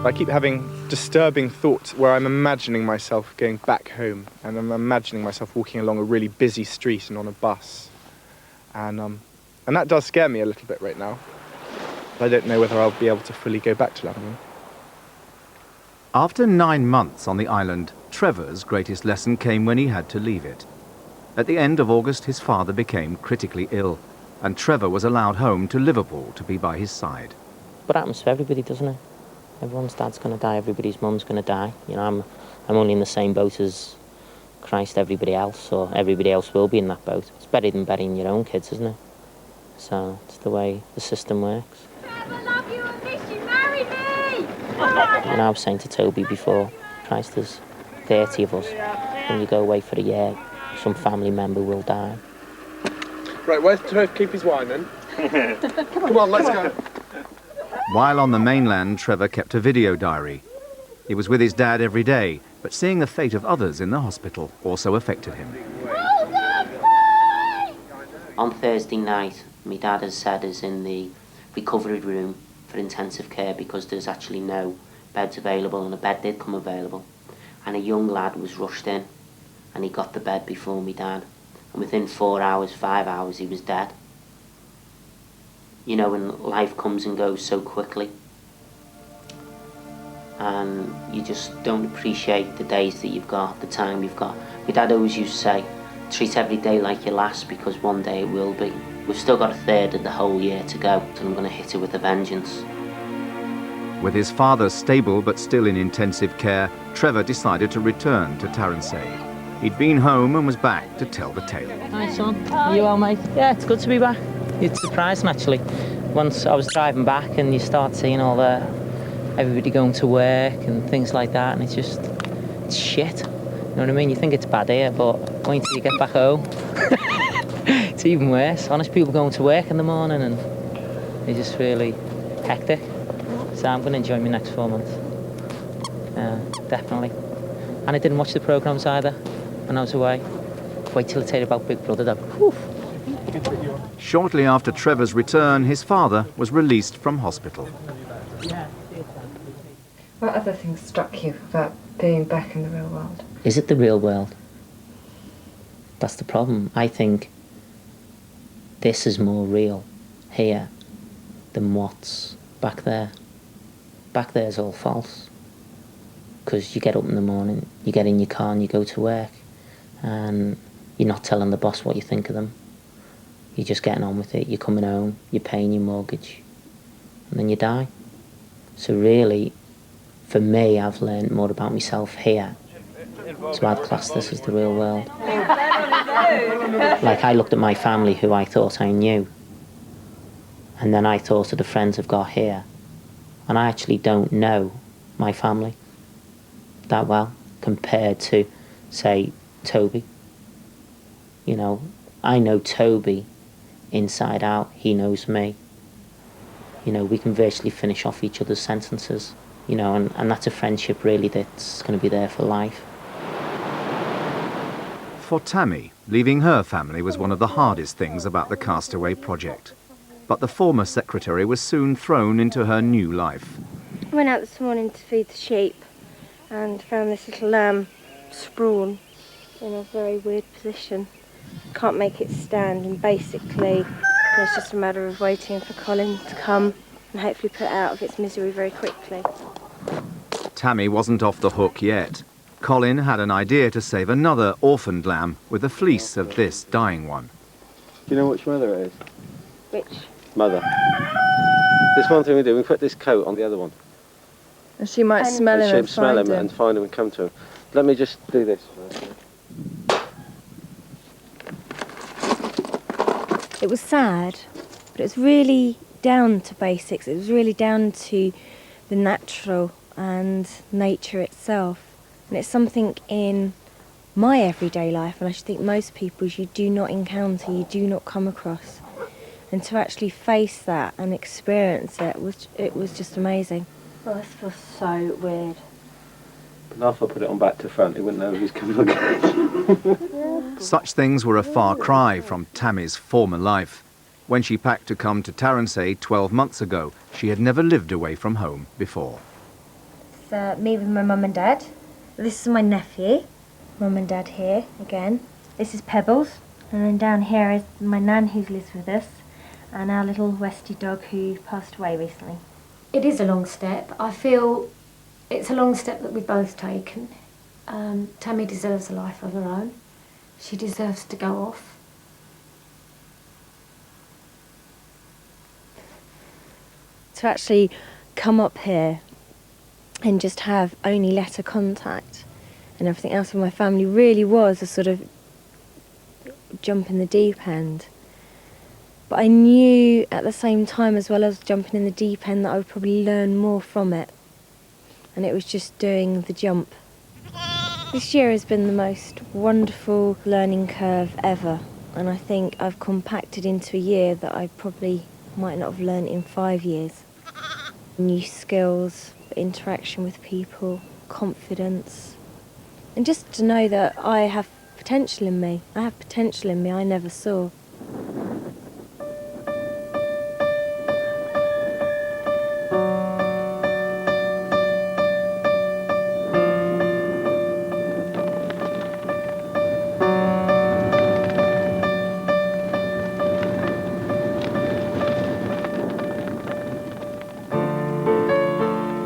I keep having disturbing thoughts where I'm imagining myself going back home, and I'm imagining myself walking along a really busy street and on a bus. And that does scare me a little bit right now. I don't know whether I'll be able to fully go back to London. After 9 months on the island, Trevor's greatest lesson came when he had to leave it. At the end of August, his father became critically ill, and Trevor was allowed home to Liverpool to be by his side. But it happens to everybody, doesn't it? Everyone's dad's going to die, everybody's mum's going to die. You know, I'm only in the same boat as Christ, everybody else, or everybody else will be in that boat. It's better than burying your own kids, isn't it? So it's the way the system works. I love you and miss you, marry me! You know, I was saying to Toby before, Christ, there's 30 of us. When you go away for a year, some family member will die. Right, where's Trev keep his wine then? Come on, let's go. While on the mainland, Trevor kept a video diary. He was with his dad every day, but seeing the fate of others in the hospital also affected him. On Thursday night, my dad has said is in the recovery room for intensive care because there's actually no beds available, and a bed did come available. And a young lad was rushed in, and he got the bed before me dad. And within 4 hours, 5 hours, he was dead. You know, when life comes and goes so quickly, and you just don't appreciate the days that you've got, the time you've got. My dad always used to say, treat every day like your last, because one day it will be. We've still got a third of the whole year to go, so I'm going to hit it with a vengeance. With his father stable but still in intensive care, Trevor decided to return to Tarnsay. He'd been home and was back to tell the tale. Hi son, are you well mate? Yeah, it's good to be back. It's surprising actually. Once I was driving back and you start seeing all everybody going to work and things like that, and it's shit. You know what I mean? You think it's bad here, but wait till you get back home. It's even worse. Honest, people going to work in the morning and it's just really hectic. So I'm going to enjoy my next 4 months. Definitely. And I didn't watch the programmes either when I was away. Wait till I tell you about Big Brother though. Whew. Shortly after Trevor's return, his father was released from hospital. What other things struck you about being back in the real world? Is it the real world? That's the problem. I think this is more real here than what's back there. Back there's all false. Because you get up in the morning, you get in your car and you go to work, and you're not telling the boss what you think of them. You're just getting on with it. You're coming home, you're paying your mortgage, and then you die. So really, for me, I've learned more about myself here. So I'd class this as the real world. Like, I looked at my family who I thought I knew, and then I thought of the friends I've got here, and I actually don't know my family that well compared to, say, Toby. You know, I know Toby inside out. He knows me. You know, we can virtually finish off each other's sentences, you know, and that's a friendship really that's going to be there for life. For Tammy, leaving her family was one of the hardest things about the Castaway project. But the former secretary was soon thrown into her new life. I went out this morning to feed the sheep and found this little lamb sprawled in a very weird position. Can't make it stand, and basically it's just a matter of waiting for Colin to come and hopefully put it out of its misery very quickly. Tammy wasn't off the hook yet. Colin had an idea to save another orphaned lamb with the fleece of this dying one. Do you know which mother it is? Which? Mother. This one thing we do, we put this coat on the other one. And she might smell him and smell find him him. and find him and come to him. Let me just do this first. It was sad, but it was really down to basics. It was really down to the natural and nature itself. And it's something in my everyday life, and I should think most people's, you do not encounter, you do not come across. And to actually face that and experience it was just amazing. Well, this feels so weird. But now if I put it on back to front, he wouldn't know who's coming again. Such things were a far cry from Tammy's former life. When she packed to come to Tarnsay 12 months ago, she had never lived away from home before. It's me with my mum and dad. This is my nephew. Mum and dad here again. This is Pebbles. And then down here is my nan who lives with us, and our little Westie dog who passed away recently. It is a long step. I feel It's a long step that we've both taken. Tammy deserves a life of her own. She deserves to go off. To actually come up here and just have only letter contact and everything else with my family really was a sort of jump in the deep end. But I knew at the same time, as well as jumping in the deep end, that I would probably learn more from it. And it was just doing the jump. This year has been the most wonderful learning curve ever. And I think I've compacted into a year that I probably might not have learned in 5 years. New skills, interaction with people, confidence. And just to know that I have potential in me. I have potential in me I never saw.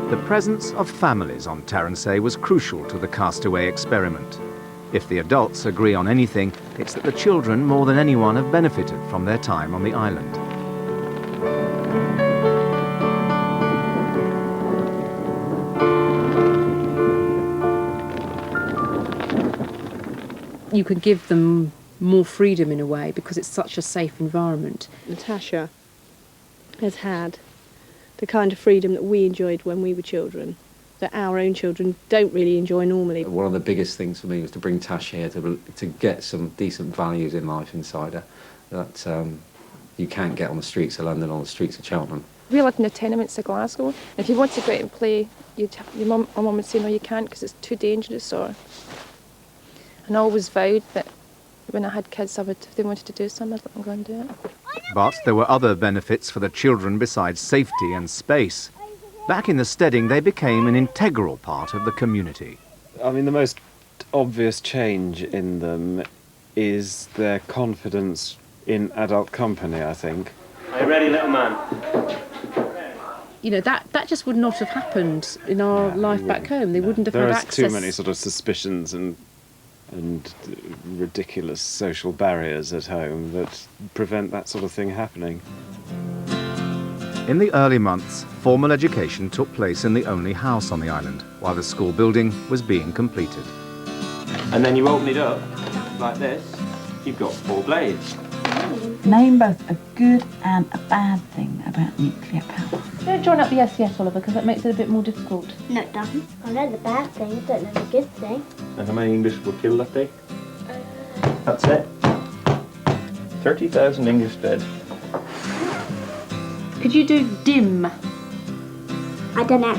The presence of families on Taransay was crucial to the Castaway experiment. If the adults agree on anything, it's that the children more than anyone have benefited from their time on the island. You can give them more freedom in a way because it's such a safe environment. Natasha has had the kind of freedom that we enjoyed when we were children, that our own children don't really enjoy normally. One of the biggest things for me was to bring Tash here to get some decent values in life inside her that you can't get on the streets of London or the streets of Cheltenham. We lived in the tenements of Glasgow, and if you want to go out and play, my mum would say no, you can't because it's too dangerous. And I always vowed that when I had kids, if they wanted to do something, I'd let them go and do it. But there were other benefits for the children besides safety and space. Back in the steading, they became an integral part of the community. I mean, the most obvious change in them is their confidence in adult company, I think. Are you ready, little man? You know, that just would not have happened in our life back home. They wouldn't have had access. There are too many sort of suspicions and ridiculous social barriers at home that prevent that sort of thing happening. In the early months, formal education took place in the only house on the island, while the school building was being completed. And then you open it up, like this, you've got 4 blades. Name both a good and a bad thing about nuclear power. Don't join up the SES, Oliver, because that makes it a bit more difficult. No, it doesn't. I know the bad thing, I don't know the good thing. And how many English were killed that day? That's it. 30,000 English dead. Could you do dim? I don't know.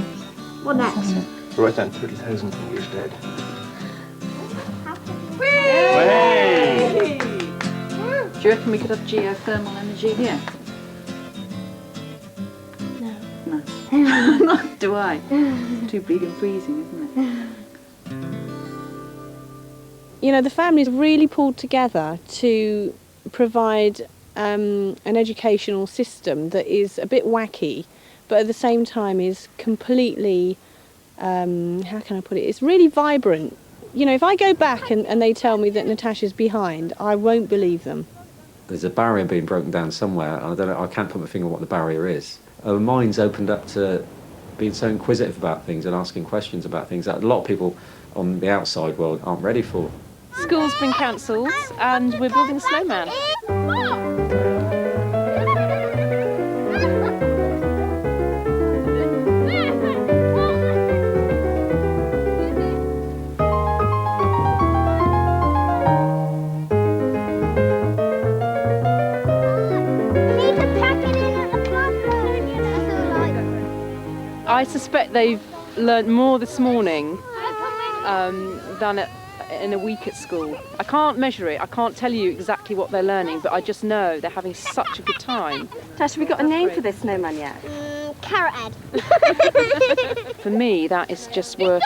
What next? So write down 30,000 English dead. Hey! Do you reckon we could have geothermal energy here? No. No. Do I? It's too bleeding freezing, isn't it? You know, the family's really pulled together to provide an educational system that is a bit wacky, but at the same time is completely, how can I put it, it's really vibrant. You know, if I go back and they tell me that Natasha's behind, I won't believe them. There's a barrier being broken down somewhere. I can't put my finger on what the barrier is. Our minds opened up to being so inquisitive about things and asking questions about things that a lot of people on the outside world aren't ready for. School's been cancelled and we're building a snowman. I suspect they've learnt more this morning than in a week at school. I can't measure it, I can't tell you exactly what they're learning, but I just know they're having such a good time. Tash, have we got a name for this snowman yet? Carrot head. For me, that is just worth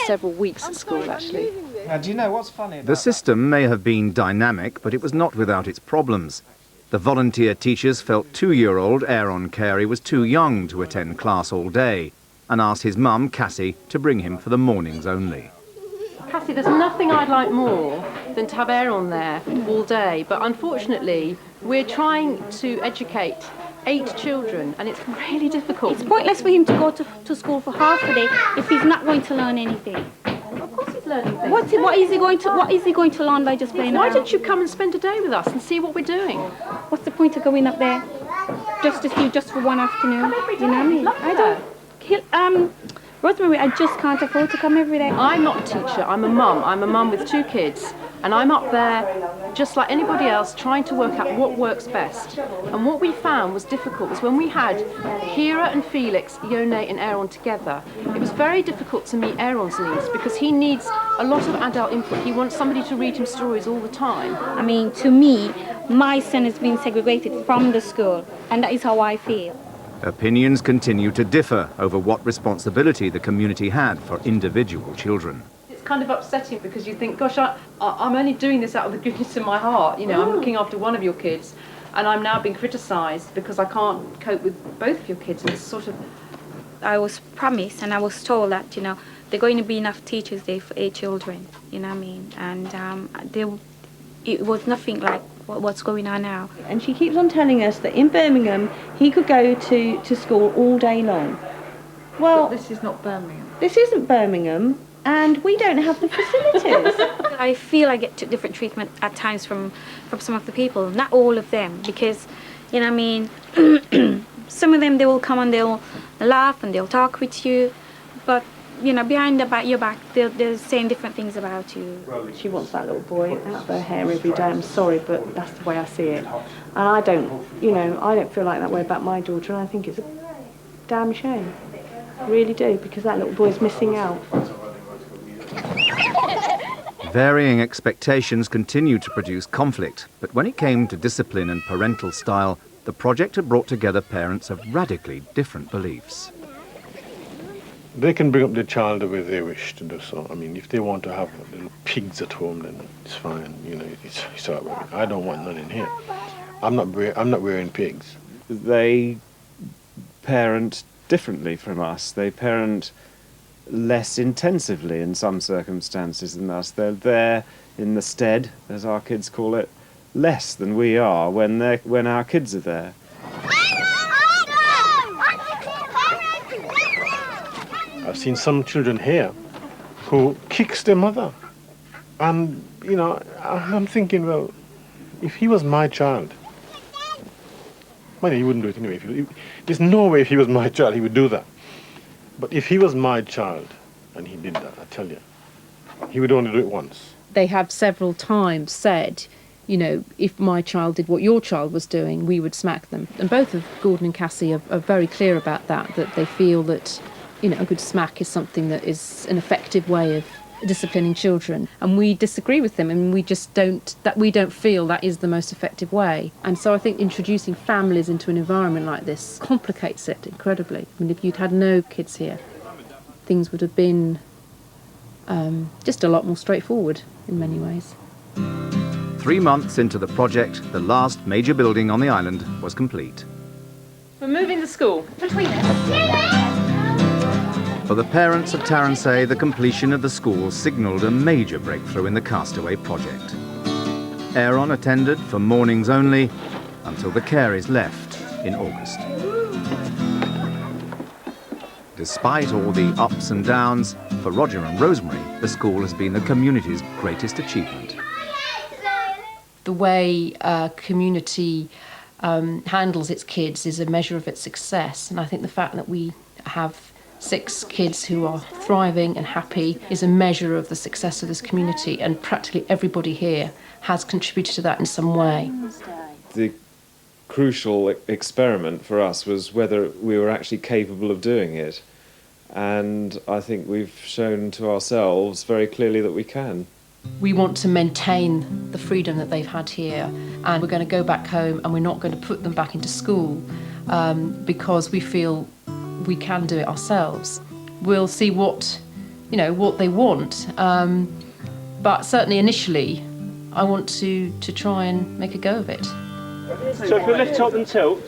several weeks at school, actually. Now, do you know what's funny about The system may have been dynamic, but it was not without its problems. The volunteer teachers felt 2-year-old Aaron Carey was too young to attend class all day. and asked his mum, Cassie, to bring him for the mornings only. Cassie, there's nothing I'd like more than to have Aaron there all day, but unfortunately we're trying to educate 8 children and it's really difficult. It's pointless for him to go to school for half a day if he's not going to learn anything. Of course he's learning things. What is he going to learn by just playing Why around? don't you come and spend a day with us and see what we're doing? What's the point of going up there just to see just for one afternoon? You know what I mean? I don't. Rosemary, I just can't afford to come every day. I'm not a teacher, I'm a mum. I'm a mum with 2 kids. And I'm up there, just like anybody else, trying to work out what works best. And what we found was difficult was when we had Kira and Felix, Yone and Aaron together, it was very difficult to meet Aaron's needs because he needs a lot of adult input. He wants somebody to read him stories all the time. I mean, to me, my son has been segregated from the school, and that is how I feel. Opinions continue to differ over what responsibility the community had for individual children. It's kind of upsetting because you think, gosh, I'm only doing this out of the goodness of my heart. You know, I'm looking after one of your kids and I'm now being criticised because I can't cope with both of your kids. And it's sort of... I was promised and I was told that, you know, there are going to be enough teachers there for 8 children, you know what I mean? And it was nothing like what's going on now. And she keeps on telling us that in Birmingham he could go to school all day long. Well, but this is not Birmingham. This isn't Birmingham, and we don't have the facilities. I feel I get different treatment at times from some of the people, not all of them, because, you know what I mean, some of them, they will come and they'll laugh and they'll talk with you, but you know, behind your back, they're saying different things about you. She wants that little boy out of her hair every day. I'm sorry, but that's the way I see it. And I don't feel like that way about my daughter, and I think it's a damn shame. I really do, because that little boy's missing out. Varying expectations continued to produce conflict, but when it came to discipline and parental style, the project had brought together parents of radically different beliefs. They can bring up their child the way they wish to do so. I mean, if they want to have little pigs at home, then it's fine. You know, it's all right. I don't want none in here. I'm not wearing pigs. They parent differently from us. They parent less intensively in some circumstances than us. They're there in the stead, as our kids call it, less than we are when our kids are there. I've seen some children here who kicks their mother. And, you know, I'm thinking, well, if he was my child, well, he wouldn't do it anyway. There's no way if he was my child he would do that. But if he was my child and he did that, I tell you, he would only do it once. They have several times said, you know, if my child did what your child was doing, we would smack them. And both of Gordon and Cassie are very clear about that they feel that, you know, a good smack is something that is an effective way of disciplining children. And we disagree with them, and we don't feel that is the most effective way. And so I think introducing families into an environment like this complicates it incredibly. I mean, if you'd had no kids here, things would have been just a lot more straightforward in many ways. 3 months into the project, the last major building on the island was complete. We're moving the school between us. For the parents of Tarrantay, the completion of the school signalled a major breakthrough in the Castaway project. Aaron attended for mornings only until the Careys left in August. Despite all the ups and downs, for Roger and Rosemary, the school has been the community's greatest achievement. The way a community handles its kids is a measure of its success, and I think the fact that we have 6 kids who are thriving and happy is a measure of the success of this community, and practically everybody here has contributed to that in some way. The crucial experiment for us was whether we were actually capable of doing it, and I think we've shown to ourselves very clearly that we can. We want to maintain the freedom that they've had here, and we're going to go back home and we're not going to put them back into school because we feel we can do it ourselves. We'll see what they want, but certainly initially I want to try and make a go of it. So if we lift up and tilt,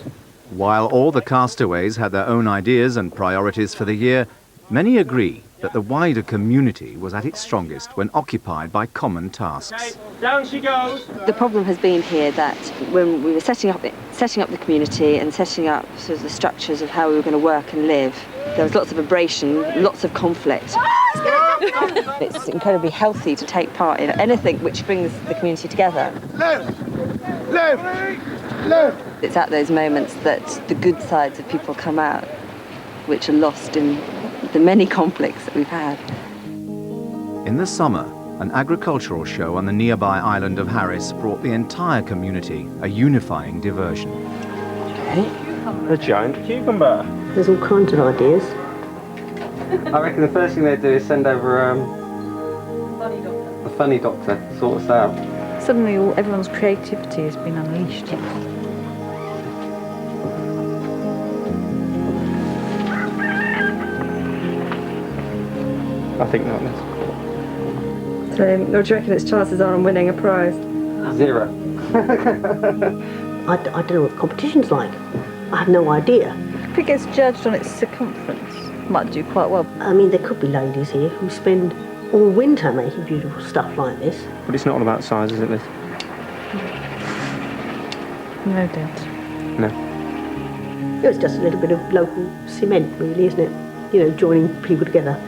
While all the castaways had their own ideas and priorities for the year, many agree that the wider community was at its strongest when occupied by common tasks. Down she goes. The problem has been here that when we were setting up the community and setting up sort of the structures of how we were going to work and live, there was lots of abrasion, lots of conflict. It's incredibly healthy to take part in anything which brings the community together. It's at those moments that the good sides of people come out, which are lost in the many conflicts that we've had. In the summer, an agricultural show on the nearby island of Harris brought the entire community a unifying diversion. A giant cucumber. There's all kinds of ideas. I reckon the first thing they'd do is send over the funny doctor to sort us out. Suddenly everyone's creativity has been unleashed. I think not. So, what do you reckon its chances are on winning a prize? 0. I don't know what the competition's like. I have no idea. If it gets judged on its circumference, it might do quite well. I mean, there could be ladies here who spend all winter making beautiful stuff like this. But it's not all about size, is it, Liz? No doubt. No. It's just a little bit of local cement, really, isn't it? You know, joining people together.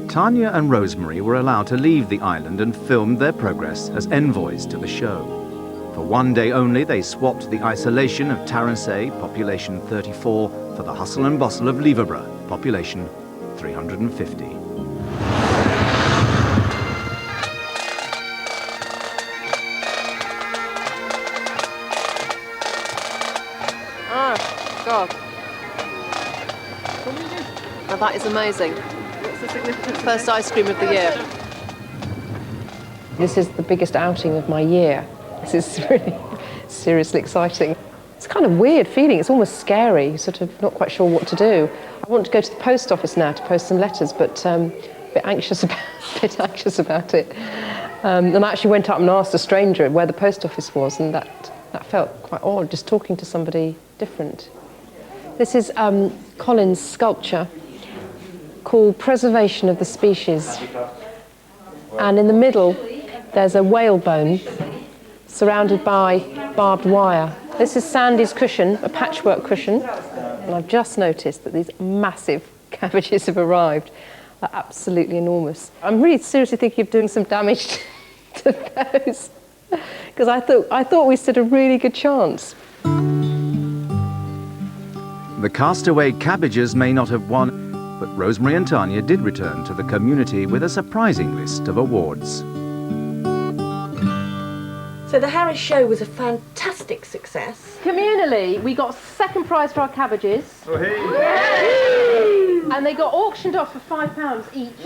Tanya and Rosemary were allowed to leave the island and filmed their progress as envoys to the show. For one day only, they swapped the isolation of Taransay, population 34, for the hustle and bustle of Leverborough, population 350. Oh, God. Now that is amazing. What's the significance? First ice cream of the year. This is the biggest outing of my year. This is really seriously exciting. It's kind of weird feeling. It's almost scary, sort of not quite sure what to do. I want to go to the post office now to post some letters, but a bit anxious about it. And I actually went up and asked a stranger where the post office was, and that felt quite odd, just talking to somebody different. This is Colin's sculpture called Preservation of the Species. And in the middle, there's a whalebone surrounded by barbed wire. This is Sandy's cushion, a patchwork cushion. And I've just noticed that these massive cabbages have arrived. They're absolutely enormous. I'm really seriously thinking of doing some damage to those, because I thought we stood a really good chance. The Castaway cabbages may not have won, but Rosemary and Tanya did return to the community with a surprising list of awards. So the Harris show was a fantastic success. Communally, we got second prize for our cabbages. Oh, hey. And they got auctioned off for £5 each.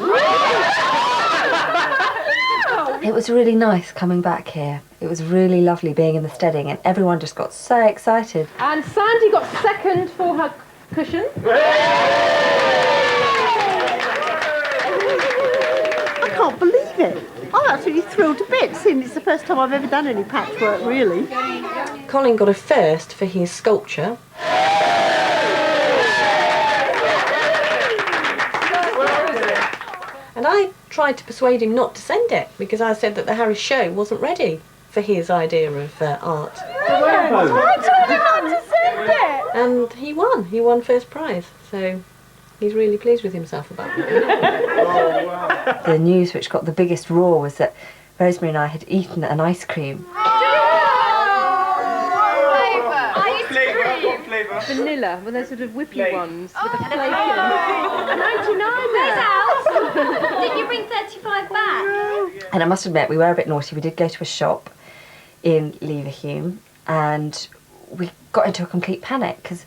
It was really nice coming back here. It was really lovely being in the steading, and everyone just got so excited. And Sandy got second for her cushion. I can't believe it. I'm absolutely thrilled to bits, seeing it's the first time I've ever done any patchwork, really. Colin got a first for his sculpture. And I tried to persuade him not to send it, because I said that the Harris show wasn't ready for his idea of art. I told him not to send it! And he won first prize, so he's really pleased with himself about that. The news which got the biggest roar was that Rosemary and I had eaten an ice cream. Vanilla, with those sort of whippy ones with the flake in. 99 there. Did you bring 35 back? And I must admit, we were a bit naughty. We did go to a shop in Leverhulme, and we got into a complete panic because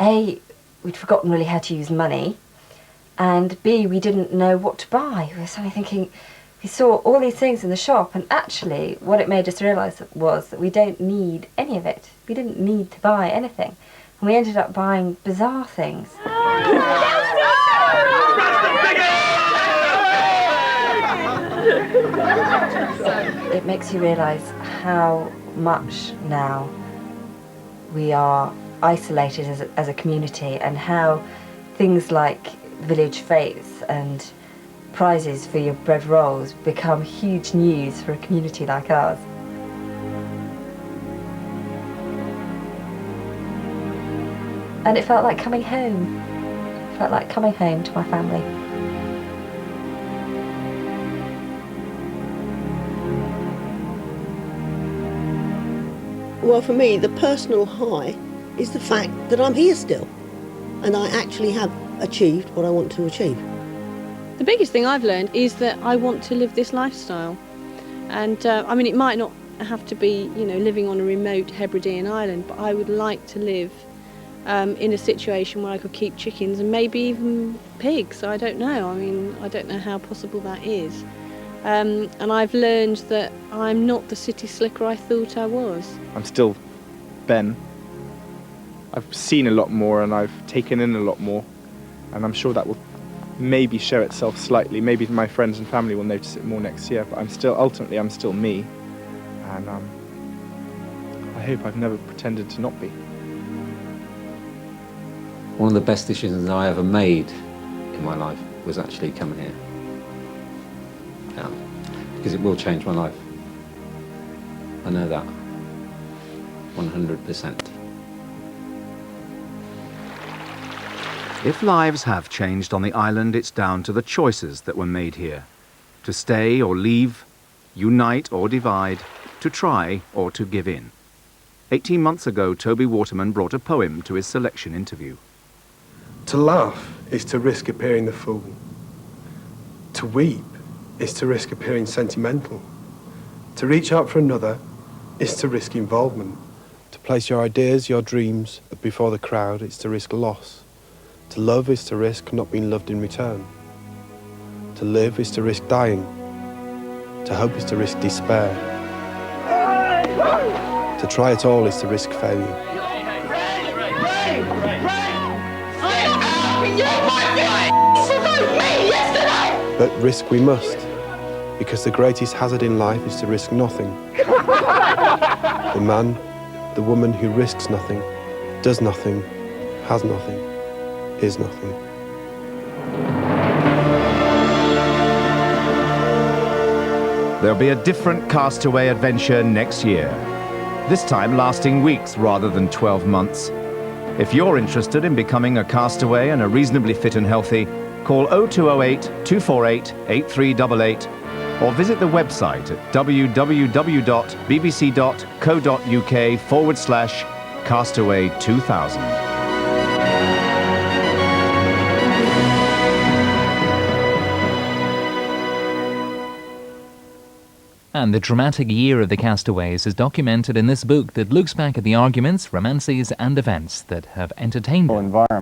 A, we'd forgotten really how to use money, and B, we didn't know what to buy. We were suddenly thinking, we saw all these things in the shop, and actually what it made us realise was that we don't need any of it. We didn't need to buy anything. And we ended up buying bizarre things. It makes you realise how much now we are isolated as a community, and how things like village fetes and prizes for your bread rolls become huge news for a community like ours. And it felt like coming home. It felt like coming home to my family. Well, for me, the personal high is the fact that I'm here still, and I actually have achieved what I want to achieve. The biggest thing I've learned is that I want to live this lifestyle. And I mean, it might not have to be, you know, living on a remote Hebridean island, but I would like to live in a situation where I could keep chickens and maybe even pigs. I don't know. I mean, I don't know how possible that is. And I've learned that I'm not the city slicker I thought I was. I'm still Ben. I've seen a lot more and I've taken in a lot more, and I'm sure that will maybe show itself slightly. Maybe my friends and family will notice it more next year, but ultimately I'm still me, and I hope I've never pretended to not be. One of the best decisions I ever made in my life was actually coming here. Yeah, because it will change my life. I know that. 100%. If lives have changed on the island, it's down to the choices that were made here. To stay or leave, unite or divide, to try or to give in. 18 months ago, Toby Waterman brought a poem to his selection interview. To laugh is to risk appearing the fool. To weep is to risk appearing sentimental. To reach out for another is to risk involvement. To place your ideas, your dreams before the crowd is to risk loss. To love is to risk not being loved in return. To live is to risk dying. To hope is to risk despair. To try it all is to risk failure. But risk we must, because the greatest hazard in life is to risk nothing. The man, the woman who risks nothing, does nothing, has nothing, is nothing. There'll be a different Castaway adventure next year, this time lasting weeks rather than 12 months. If you're interested in becoming a castaway and are reasonably fit and healthy, call 0208 248 8388 or visit the website at www.bbc.co.uk/Castaway2000. And the dramatic year of the Castaways is documented in this book that looks back at the arguments, romances and events that have entertained them.